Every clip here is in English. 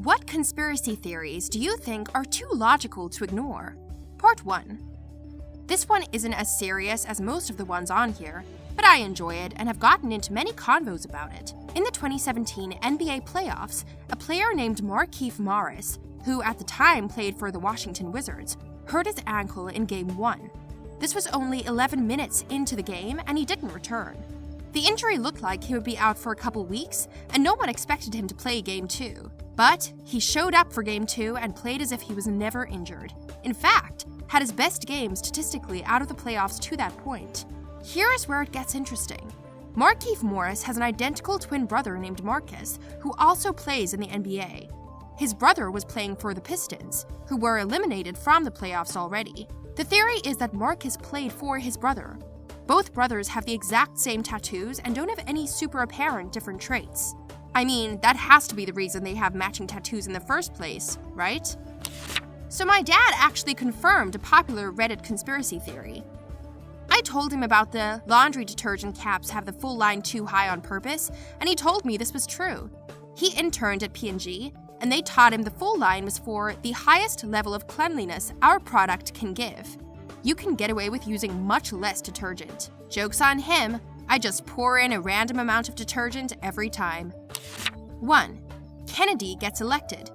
What conspiracy theories do you think are too logical to ignore? Part 1. This one isn't as serious as most of the ones on here, but I enjoy it and have gotten into many convos about it. In the 2017 NBA playoffs, a player named Markieff Morris, who at the time played for the Washington Wizards, hurt his ankle in Game 1. This was only 11 minutes into the game and he didn't return. The injury looked like he would be out for a couple weeks, and no one expected him to play Game 2. But he showed up for Game 2 and played as if he was never injured. In fact, had his best game statistically out of the playoffs to that point. Here is where it gets interesting. Markieff Morris has an identical twin brother named Marcus, who also plays in the NBA. His brother was playing for the Pistons, who were eliminated from the playoffs already. The theory is that Marcus played for his brother. Both brothers have the exact same tattoos and don't have any super apparent different traits. I mean, that has to be the reason they have matching tattoos in the first place, right? So my dad actually confirmed a popular Reddit conspiracy theory. I told him about the laundry detergent caps have the full line too high on purpose, and he told me this was true. He interned at P&G, and they taught him the full line was for the highest level of cleanliness our product can give. You can get away with using much less detergent. Joke's on him, I just pour in a random amount of detergent every time. 1. Kennedy gets elected.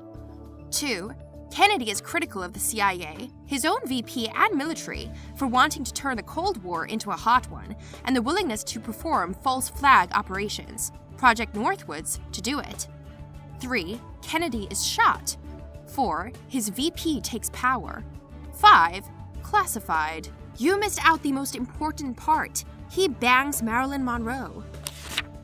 2. Kennedy is critical of the CIA, his own VP and military, for wanting to turn the Cold War into a hot one, and the willingness to perform false flag operations, Project Northwoods, to do it. 3. Kennedy is shot. 4. His VP takes power. 5. Classified. You missed out the most important part. He bangs Marilyn Monroe.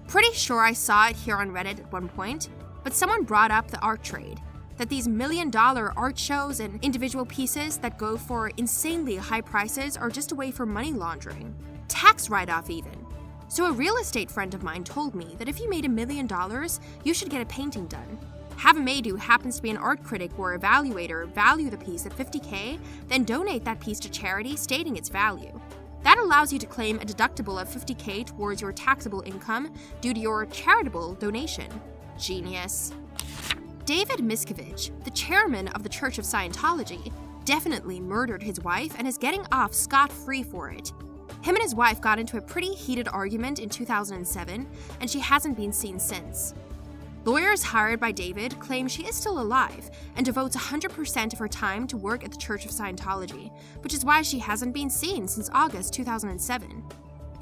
Pretty sure I saw it here on Reddit at one point, but someone brought up the art trade. That these $1 million art shows and individual pieces that go for insanely high prices are just a way for money laundering. Tax write-off even. So a real estate friend of mine told me that if you made $1 million, you should get a painting done. Have a maid who happens to be an art critic or evaluator value the piece at $50K, then donate that piece to charity stating its value. That allows you to claim a deductible of $50K towards your taxable income due to your charitable donation. Genius. David Miscavige, the chairman of the Church of Scientology, definitely murdered his wife and is getting off scot-free for it. Him and his wife got into a pretty heated argument in 2007, and she hasn't been seen since. Lawyers hired by David claim she is still alive and devotes 100% of her time to work at the Church of Scientology, which is why she hasn't been seen since August 2007.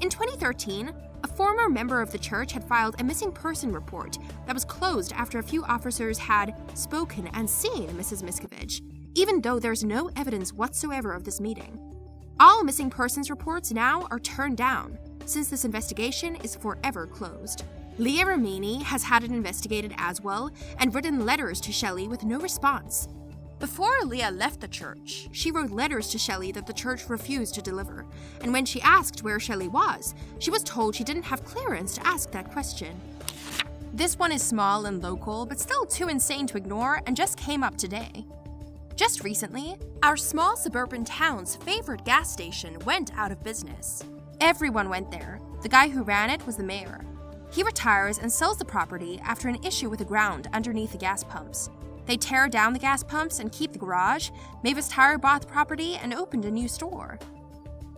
In 2013, a former member of the church had filed a missing person report that was closed after a few officers had spoken and seen Mrs. Miscavige, even though there's no evidence whatsoever of this meeting. All missing persons reports now are turned down, since this investigation is forever closed. Leah Remini has had it investigated as well and written letters to Shelley with no response. Before Leah left the church, she wrote letters to Shelley that the church refused to deliver, and when she asked where Shelley was, she was told she didn't have clearance to ask that question. This one is small and local, but still too insane to ignore and just came up today. Just recently, our small suburban town's favorite gas station went out of business. Everyone went there. The guy who ran it was the mayor. He retires and sells the property after an issue with the ground underneath the gas pumps. They tear down the gas pumps and keep the garage. Mavis Tire bought the property and opened a new store.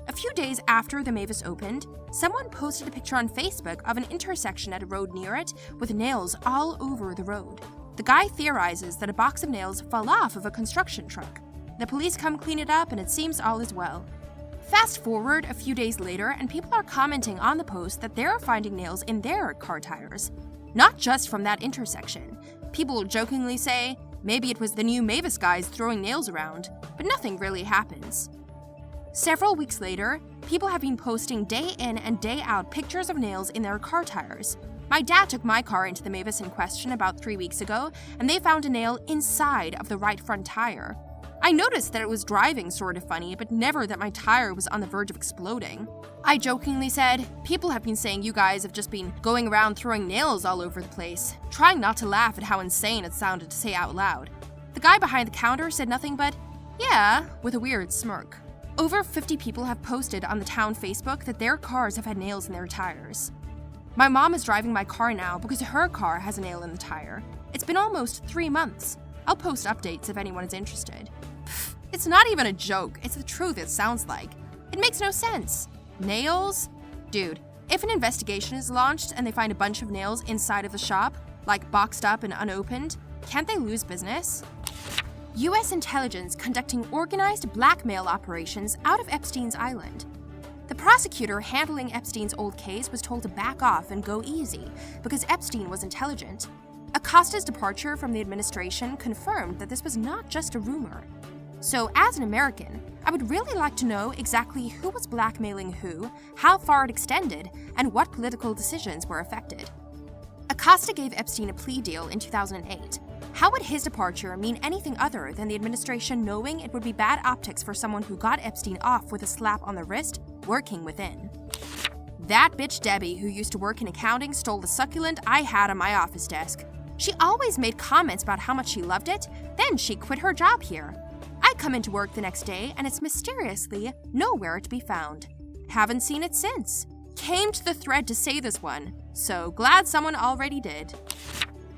A few days after the Mavis opened, someone posted a picture on Facebook of an intersection at a road near it with nails all over the road. The guy theorizes that a box of nails fell off of a construction truck. The police come clean it up and it seems all is well. Fast forward a few days later and people are commenting on the post that they're finding nails in their car tires. Not just from that intersection. People jokingly say, maybe it was the new Mavis guys throwing nails around, but nothing really happens. Several weeks later, people have been posting day in and day out pictures of nails in their car tires. My dad took my car into the Mavis in question about 3 weeks ago, and they found a nail inside of the right front tire. I noticed that it was driving sort of funny, but never that my tire was on the verge of exploding. I jokingly said, people have been saying you guys have just been going around throwing nails all over the place, trying not to laugh at how insane it sounded to say out loud. The guy behind the counter said nothing but, yeah, with a weird smirk. Over 50 people have posted on the town Facebook that their cars have had nails in their tires. My mom is driving my car now because her car has a nail in the tire. It's been almost 3 months. I'll post updates if anyone is interested. Pfft, it's not even a joke, it's the truth it sounds like. It makes no sense. Nails? Dude, if an investigation is launched and they find a bunch of nails inside of the shop, like boxed up and unopened, can't they lose business? US intelligence conducting organized blackmail operations out of Epstein's island. The prosecutor handling Epstein's old case was told to back off and go easy because Epstein was intelligent. Acosta's departure from the administration confirmed that this was not just a rumor. So, as an American, I would really like to know exactly who was blackmailing who, how far it extended, and what political decisions were affected. Acosta gave Epstein a plea deal in 2008. How would his departure mean anything other than the administration knowing it would be bad optics for someone who got Epstein off with a slap on the wrist, working within? That bitch Debbie, who used to work in accounting, stole the succulent I had on my office desk. She always made comments about how much she loved it, then she quit her job here. I come into work the next day and it's mysteriously nowhere to be found. Haven't seen it since. Came to the thread to say this one, so glad someone already did.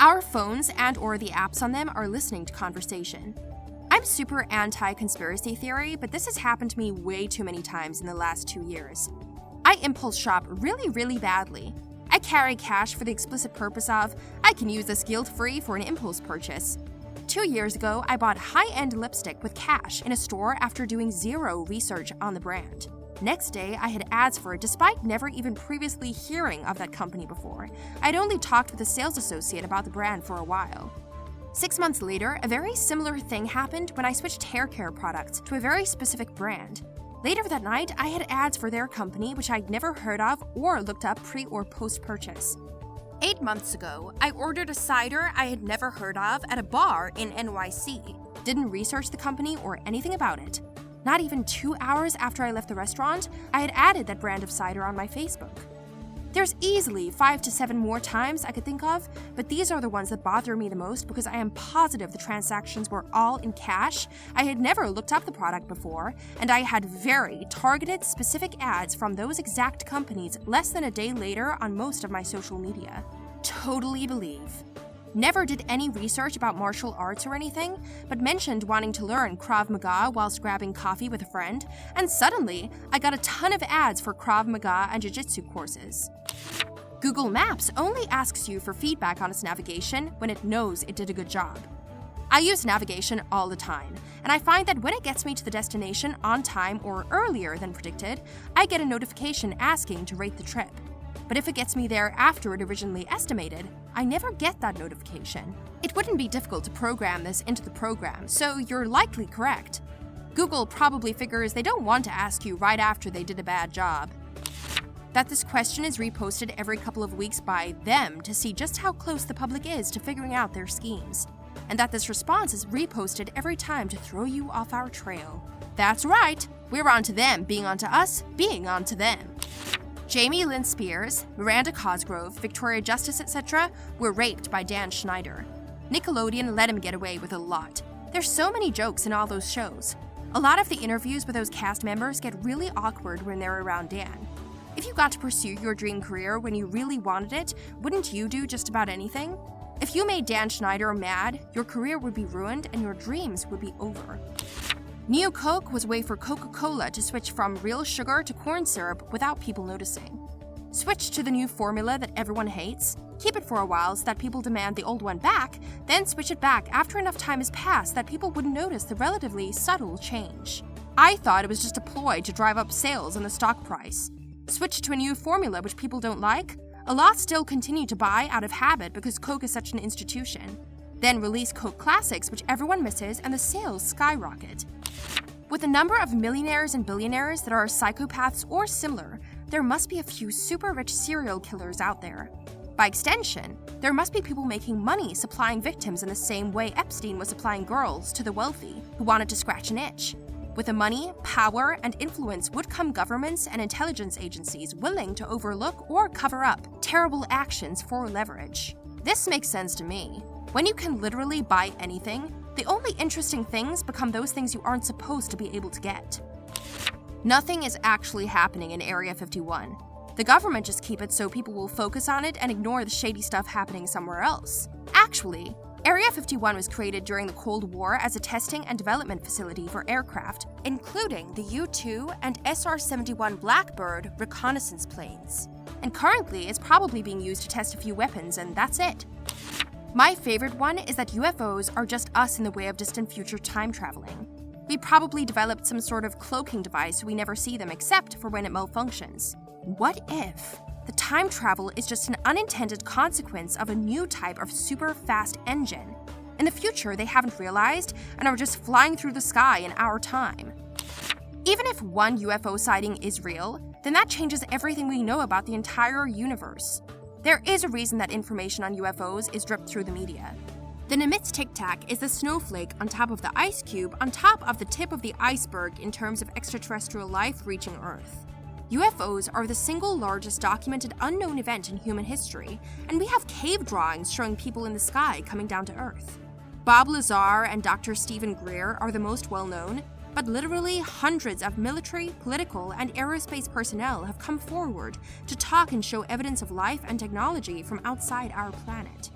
Our phones and/or the apps on them are listening to conversation. I'm super anti-conspiracy theory, but this has happened to me way too many times in the last 2 years. I impulse shop really badly. I carry cash for the explicit purpose of, I can use this guilt-free for an impulse purchase. 2 years ago, I bought high-end lipstick with cash in a store after doing zero research on the brand. Next day, I had ads for it despite never even previously hearing of that company before. I'd only talked with a sales associate about the brand for a while. 6 months later, a very similar thing happened when I switched hair care products to a very specific brand. Later that night, I had ads for their company which I'd never heard of or looked up pre- or post-purchase. 8 months ago, I ordered a cider I had never heard of at a bar in NYC. Didn't research the company or anything about it. Not even 2 hours after I left the restaurant, I had added that brand of cider on my Facebook. There's easily 5 to 7 more times I could think of, but these are the ones that bother me the most because I am positive the transactions were all in cash, I had never looked up the product before, and I had very targeted, specific ads from those exact companies less than a day later on most of my social media. Totally believe. Never did any research about martial arts or anything, but mentioned wanting to learn Krav Maga whilst grabbing coffee with a friend, and suddenly, I got a ton of ads for Krav Maga and Jiu-Jitsu courses. Google Maps only asks you for feedback on its navigation when it knows it did a good job. I use navigation all the time, and I find that when it gets me to the destination on time or earlier than predicted, I get a notification asking to rate the trip. But if it gets me there after it originally estimated, I never get that notification. It wouldn't be difficult to program this into the program, so you're likely correct. Google probably figures they don't want to ask you right after they did a bad job. That this question is reposted every couple of weeks by them to see just how close the public is to figuring out their schemes. And that this response is reposted every time to throw you off our trail. That's right, we're onto them being onto us, being onto them. Jamie Lynn Spears, Miranda Cosgrove, Victoria Justice, etc. were raped by Dan Schneider. Nickelodeon let him get away with a lot. There's so many jokes in all those shows. A lot of the interviews with those cast members get really awkward when they're around Dan. If you got to pursue your dream career when you really wanted it, wouldn't you do just about anything? If you made Dan Schneider mad, your career would be ruined and your dreams would be over. Neo Coke was a way for Coca-Cola to switch from real sugar to corn syrup without people noticing. Switch to the new formula that everyone hates, keep it for a while so that people demand the old one back, then switch it back after enough time has passed that people wouldn't notice the relatively subtle change. I thought it was just a ploy to drive up sales and the stock price. Switch to a new formula which people don't like? A lot still continue to buy out of habit because Coke is such an institution. Then release Coke Classics, which everyone misses, and the sales skyrocket. With the number of millionaires and billionaires that are psychopaths or similar, there must be a few super rich serial killers out there. By extension, there must be people making money supplying victims in the same way Epstein was supplying girls to the wealthy who wanted to scratch an itch. With the money, power, and influence would come governments and intelligence agencies willing to overlook or cover up terrible actions for leverage. This makes sense to me. When you can literally buy anything, the only interesting things become those things you aren't supposed to be able to get. Nothing is actually happening in Area 51. The government just keep it so people will focus on it and ignore the shady stuff happening somewhere else. Actually, Area 51 was created during the Cold War as a testing and development facility for aircraft, including the U-2 and SR-71 Blackbird reconnaissance planes. And currently is probably being used to test a few weapons, and that's it. My favorite one is that UFOs are just us in the way of distant future time traveling. We probably developed some sort of cloaking device so we never see them except for when it malfunctions. What if the time travel is just an unintended consequence of a new type of super fast engine? In the future, they haven't realized and are just flying through the sky in our time. Even if one UFO sighting is real, then that changes everything we know about the entire universe. There is a reason that information on UFOs is dripped through the media. The Nimitz Tic Tac is the snowflake on top of the ice cube on top of the tip of the iceberg in terms of extraterrestrial life reaching Earth. UFOs are the single largest documented unknown event in human history, and we have cave drawings showing people in the sky coming down to Earth. Bob Lazar and Dr. Stephen Greer are the most well-known, but literally hundreds of military, political, and aerospace personnel have come forward to talk and show evidence of life and technology from outside our planet.